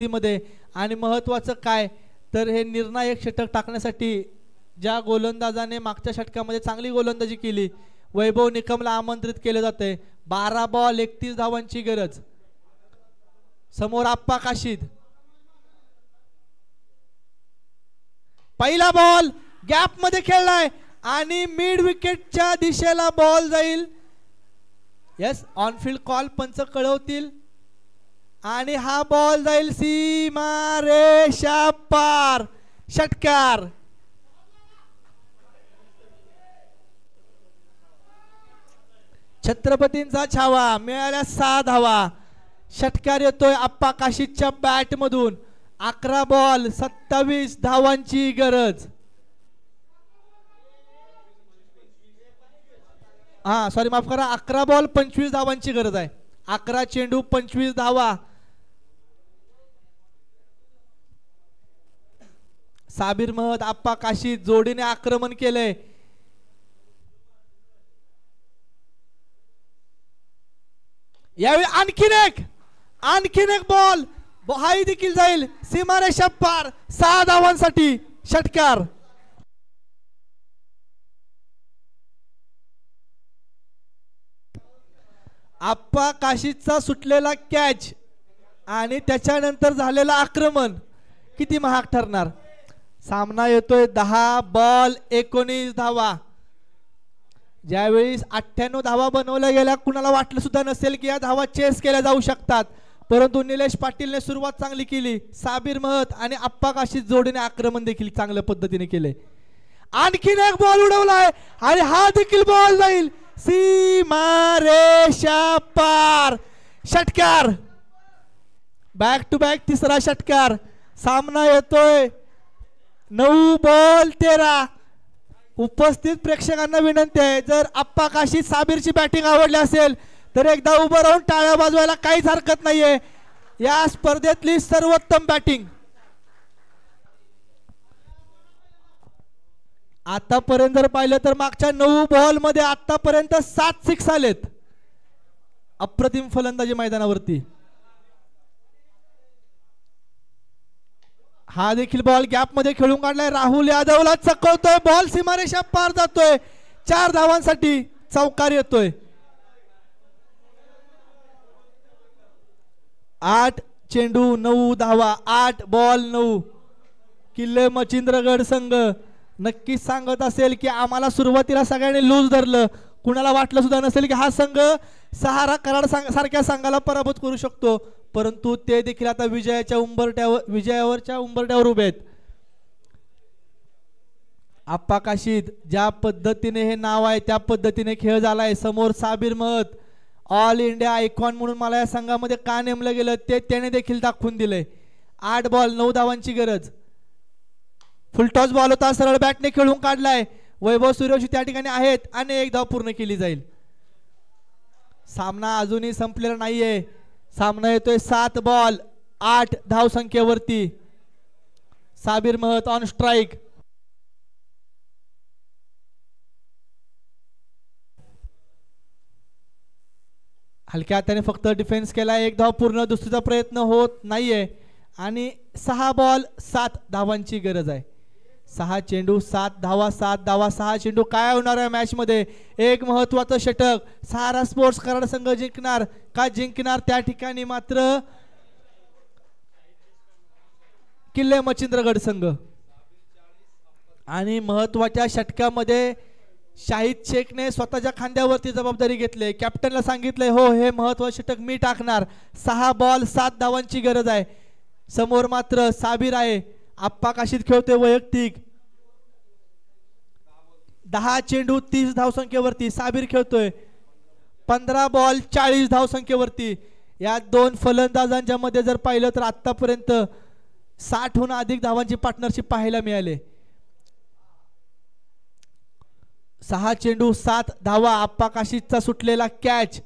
मध्ये आणि महत्त्वाचं काय तर हे निर्णायक षटक टाकण्यासाठी ज्या गोलंदाजाने मागच्या षटकामध्ये चांगली गोलंदाजी केली वैभव निकमला आमंत्रित केले जाते। 12 बॉल 31 धावांची गरज। समोर आप्पा काशीद, पहिला बॉल गॅप मध्ये खेळलाय आणि मिड विकेटच्या दिशेला बॉल जाईल। यस, ऑन फील्ड कॉल पंच कळवतील आणि हा बॉल जाईल सीमा रेषा पार। षटकार। छत्रपतींचा छावा, मिळाल्या 6 धावा। षटकार येतोय आप्पा काशीदच्या बॅट मधून। 11 बॉल 27 धावांची गरज। सॉरी माफ करा, 11 बॉल 25 धावांची गरज आहे। 11 चेंडू 25 धावा। साबिर महद आप्पा काशीद जोडीने आक्रमण केले। यावेळी आणखीन एक बॉल हाही देखील जाईल सीमारेषा पार। 6 धावांसाठी षटकार। आप्पा काशीदचा सुटलेला कॅच आणि त्याच्यानंतर झालेला आक्रमण किती महाग ठरणार। सामना येतोय 10 बॉल 19 धावा। ज्यावेळी 98 धावा बनवल्या गेल्या कुणाला वाटलं सुद्धा नसेल की या धावा चेस केल्या जाऊ शकतात, परंतु निलेश पाटीलने सुरुवात चांगली केली। साबिर महद आणि आप्पा काशीद जोडीने आक्रमण देखील चांगल्या पद्धतीने केले। आणखीन एक बॉल उडवलाय आणि हा देखील बॉल जाईल सीमा रेषा पार। षटकार। बॅक टू बॅक तिसरा षटकार। सामना येतोय 9 बॉल 13। उपस्थित प्रेक्षकांना विनंती आहे, जर आप्पा काशीद साबिरची बॅटिंग आवडली असेल तर एकदा उभं राहून टाळ्या वाजवायला काहीच हरकत नाहीये। या स्पर्धेतली सर्वोत्तम बॅटिंग आतापर्यंत जर पाहिलं तर मागच्या 9 बॉल मध्ये आतापर्यंत 7 सिक्स आलेत। अप्रतिम फलंदाजी मैदानावरती। हा देखील बॉल गॅप मध्ये खेळून काढलाय। राहुल यादवला चकवतोय, बॉल सीमारेषा पार जातोय। 4 धावांसाठी चौकार येतोय। 8 चेंडू 9 धावा। 8 बॉल 9। किल्ले मच्छिंद्रगड संघ नक्कीच सांगत असेल की आम्हाला सुरुवातीला सगळ्यांनी लूज धरलं। कुणाला वाटलं सुद्धा नसेल की हा संघ सहारा कराड सारख्या संघाला पराभूत करू शकतो, परंतु ते देखील आता विजयावरच्या उंबरठ्यावर उभे आहेत। आप्पा काशीद ज्या पद्धतीने हे नाव आहे त्या पद्धतीने खेळ झालाय। समोर साबिर महद ऑल इंडिया आयकॉन म्हणून मला या संघामध्ये का नेमलं गेलं ते त्याने देखील दाखवून दिले। 8 बॉल 9 धावांची गरज। फुलटॉस बॉल होता, सरळ बॅटने खेळून काढलाय। वैभव सूर्यवंशी त्या ठिकाणी आहेत आणि 1 धाव पूर्ण केली जाईल। सामना अजूनही संपलेला नाहीये। सामना येतोय 7 बॉल 8 धाव संख्येवरती। साबिर महद ऑन स्ट्राइक। हलक्या हाताने फक्त डिफेन्स केला। 1 धाव पूर्ण, दुसरीचा प्रयत्न होत नाहीये आणि 6 बॉल 7 धावांची गरज आहे। 6 चेंडू 7 धावा। 7 धावा 6 चेंडू काय होणार आहे मॅच मध्ये। एक महत्वाचं षटक सहारा स्पोर्ट्स कराड संघ जिंकणार का जिंकणार त्या ठिकाणी मात्र किल्ले मच्छिंद्रगड संघ। आणि महत्वाच्या षटकामध्ये शाहिद शेखने स्वतःच्या खांद्यावरती जबाबदारी घेतली। कॅप्टनला सांगितलंय हो हे महत्वाचं षटक मी टाकणार। 6 बॉल 7 धावांची गरज आहे। समोर मात्र साबिर आहे। आप्पा काशीद खेळतोय वैयक्तिक। 10 चेंडू 30 धावसंख्येवरती साबिर खेळतोय। 15 बॉल 40 धावसंख्येवरती। या 2 फलंदाजांच्या मध्ये जर पाहिलं तर आतापर्यंत 60हून अधिक धावांची पार्टनरशिप पाहायला मिळाले। 6 चेंडू 7 धावा। आप्पा काशीदचा सुटलेला कॅच।